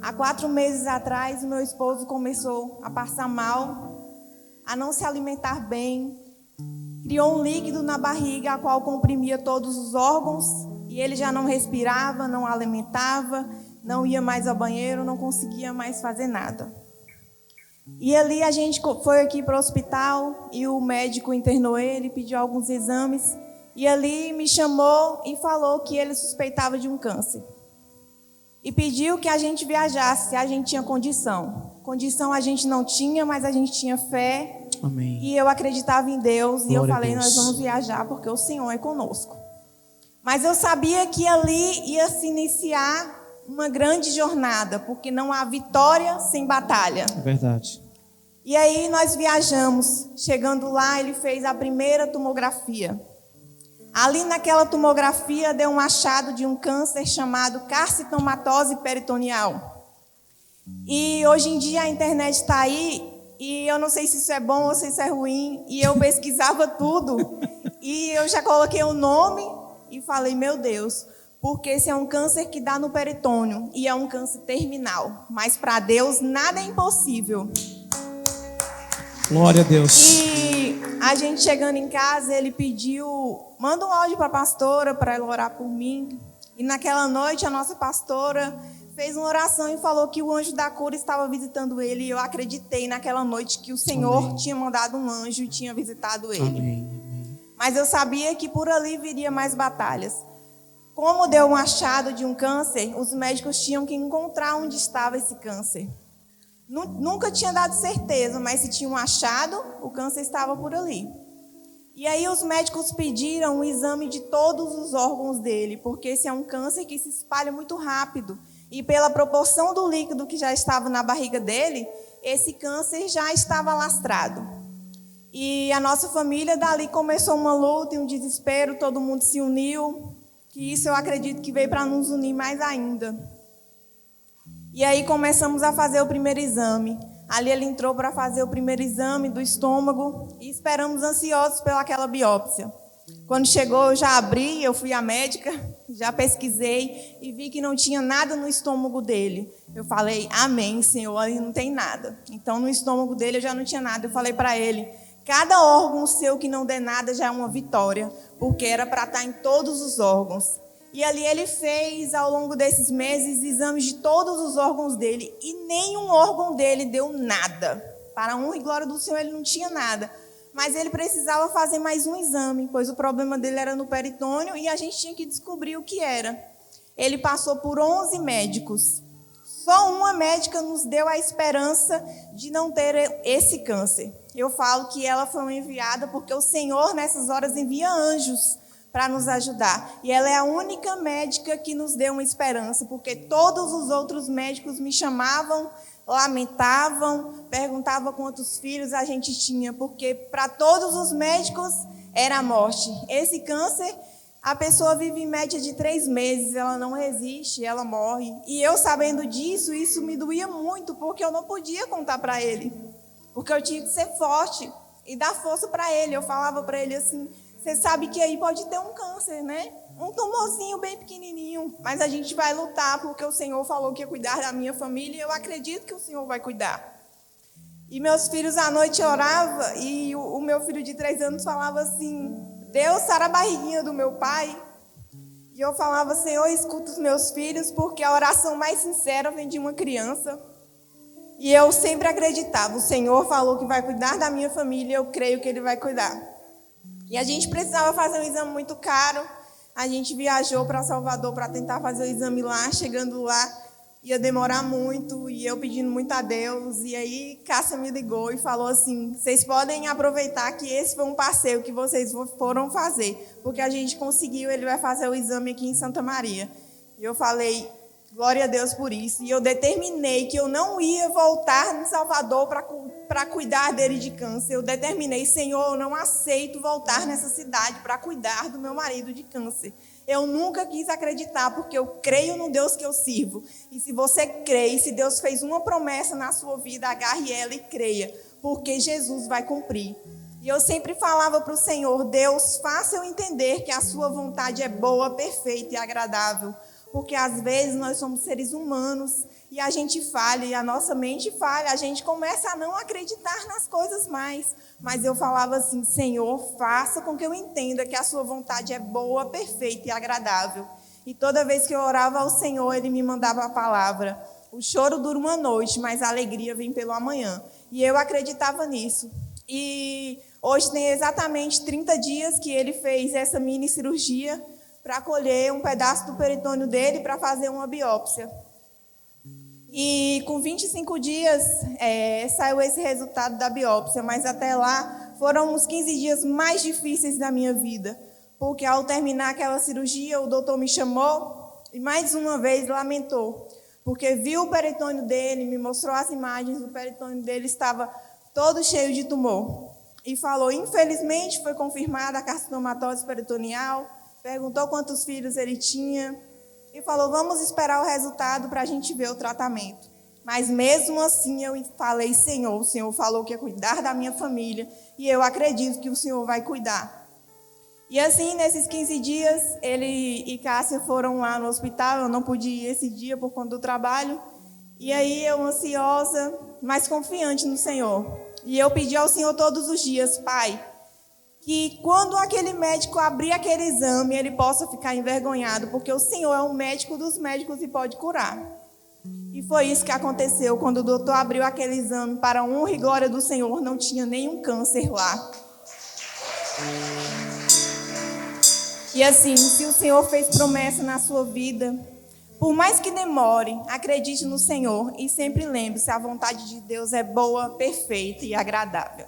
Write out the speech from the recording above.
Há 4 meses atrás, o meu esposo começou a passar mal, a não se alimentar bem. Criou um líquido na barriga, a qual comprimia todos os órgãos, e ele já não respirava, não alimentava, não ia mais ao banheiro, não conseguia mais fazer nada. E ali a gente foi aqui para o hospital, e o médico internou ele, pediu alguns exames, e ali me chamou e falou que ele suspeitava de um câncer. E pediu que a gente viajasse, se a gente tinha condição. Condição a gente não tinha, mas a gente tinha fé. Amém. E eu acreditava em Deus. Glória e eu falei, a Deus. nós vamos viajar porque o Senhor é conosco. Mas eu sabia que ali ia se iniciar uma grande jornada, porque não há vitória sem batalha. É verdade. E aí nós viajamos. Chegando lá, ele fez a primeira tomografia. Ali naquela tomografia deu um achado de um câncer chamado carcinomatose peritoneal. E hoje em dia a internet está aí, e eu não sei se isso é bom ou se isso é ruim, e eu pesquisava tudo, e eu já coloquei o nome e falei, meu Deus, porque esse é um câncer que dá no peritônio, e é um câncer terminal, mas para Deus nada é impossível. Glória a Deus. E a gente chegando em casa, ele pediu, manda um áudio para a pastora para ela orar por mim. E naquela noite a nossa pastora fez uma oração e falou que o anjo da cura estava visitando ele. E eu acreditei naquela noite que o Senhor Amém. tinha mandado um anjo e tinha visitado ele. Amém. Amém. Mas eu sabia que por ali viria mais batalhas. Como deu um achado de um câncer, os médicos tinham que encontrar onde estava esse câncer. Nunca tinha dado certeza, mas se tinha um achado, o câncer estava por ali. E aí os médicos pediram um exame de todos os órgãos dele, porque esse é um câncer que se espalha muito rápido. E pela proporção do líquido que já estava na barriga dele, esse câncer já estava lastrado. E a nossa família dali começou uma luta e um desespero, todo mundo se uniu, que isso eu acredito que veio para nos unir mais ainda. E aí começamos a fazer o primeiro exame. Ali ele entrou para fazer o primeiro exame do estômago e esperamos ansiosos pelaquela biópsia. Quando chegou, eu já abri, eu fui à médica, já pesquisei e vi que não tinha nada no estômago dele. Eu falei, amém, Senhor, ali não tem nada. Então, no estômago dele eu já não tinha nada. Eu falei para ele, cada órgão seu que não dê nada já é uma vitória, porque era para estar em todos os órgãos. E ali ele fez, ao longo desses meses, exames de todos os órgãos dele. E nenhum órgão dele deu nada. Para a honra e glória do Senhor, ele não tinha nada. Mas ele precisava fazer mais um exame, pois o problema dele era no peritônio e a gente tinha que descobrir o que era. Ele passou por 11 médicos. Só uma médica nos deu a esperança de não ter esse câncer. Eu falo que ela foi uma enviada porque o Senhor, nessas horas, envia anjos para nos ajudar. E ela é a única médica que nos deu uma esperança, porque todos os outros médicos me chamavam, lamentavam, perguntavam quantos filhos a gente tinha, porque para todos os médicos era a morte. Esse câncer, a pessoa vive em média de 3 meses, ela não resiste, ela morre. E eu sabendo disso, isso me doía muito, porque eu não podia contar para ele, porque eu tinha que ser forte e dar força para ele. Eu falava para ele assim, você sabe que aí pode ter um câncer, né? Um tumorzinho bem pequenininho. Mas a gente vai lutar porque o Senhor falou que ia cuidar da minha família e eu acredito que o Senhor vai cuidar. E meus filhos à noite oravam e o meu filho de 3 anos falava assim, Deus sara a barriguinha do meu pai. E eu falava, Senhor, escuta os meus filhos porque a oração mais sincera vem de uma criança. E eu sempre acreditava, o Senhor falou que vai cuidar da minha família, eu creio que Ele vai cuidar. E a gente precisava fazer um exame muito caro. A gente viajou para Salvador para tentar fazer o exame lá. Chegando lá, ia demorar muito. E eu pedindo muito a Deus. E aí, Cássia me ligou e falou assim, vocês podem aproveitar que esse foi um passeio que vocês foram fazer. Porque a gente conseguiu, ele vai fazer o exame aqui em Santa Maria. E eu falei, glória a Deus por isso. E eu determinei que eu não ia voltar em Salvador para cuidar dele de câncer. Eu determinei, Senhor, eu não aceito voltar nessa cidade para cuidar do meu marido de câncer. Eu nunca quis acreditar, porque eu creio no Deus que eu sirvo. E se você crê, e se Deus fez uma promessa na sua vida, agarre ela e creia, porque Jesus vai cumprir. E eu sempre falava para o Senhor, Deus, faça eu entender que a sua vontade é boa, perfeita e agradável. porque às vezes nós somos seres humanos e a gente falha, e a nossa mente falha, a gente começa a não acreditar nas coisas mais. Mas eu falava assim: Senhor, faça com que eu entenda que a sua vontade é boa, perfeita e agradável. E toda vez que eu orava ao Senhor, Ele me mandava a palavra: o choro dura uma noite, mas a alegria vem pelo amanhã. E eu acreditava nisso. E hoje tem exatamente 30 dias que ele fez essa mini cirurgia para colher um pedaço do peritônio dele para fazer uma biópsia. E com 25 dias saiu esse resultado da biópsia, mas até lá foram os 15 dias mais difíceis da minha vida, porque ao terminar aquela cirurgia, o doutor me chamou e mais uma vez lamentou, porque viu o peritônio dele, me mostrou as imagens, o peritônio dele estava todo cheio de tumor. E falou: infelizmente foi confirmada a carcinomatose peritoneal, perguntou quantos filhos ele tinha e falou: vamos esperar o resultado para a gente ver o tratamento. Mas mesmo assim eu falei: Senhor, o Senhor falou que ia cuidar da minha família e eu acredito que o Senhor vai cuidar. E assim, nesses 15 dias, ele e Cássia foram lá no hospital. Eu não pude ir esse dia por conta do trabalho. E aí eu, ansiosa, mas confiante no Senhor. E eu pedi ao Senhor todos os dias: Pai, que quando aquele médico abrir aquele exame, ele possa ficar envergonhado, porque o Senhor é o médico dos médicos e pode curar. E foi isso que aconteceu. Quando o doutor abriu aquele exame, para a honra e glória do Senhor, não tinha nenhum câncer lá. E assim, se o Senhor fez promessa na sua vida, por mais que demore, acredite no Senhor e sempre lembre-se: a vontade de Deus é boa, perfeita e agradável.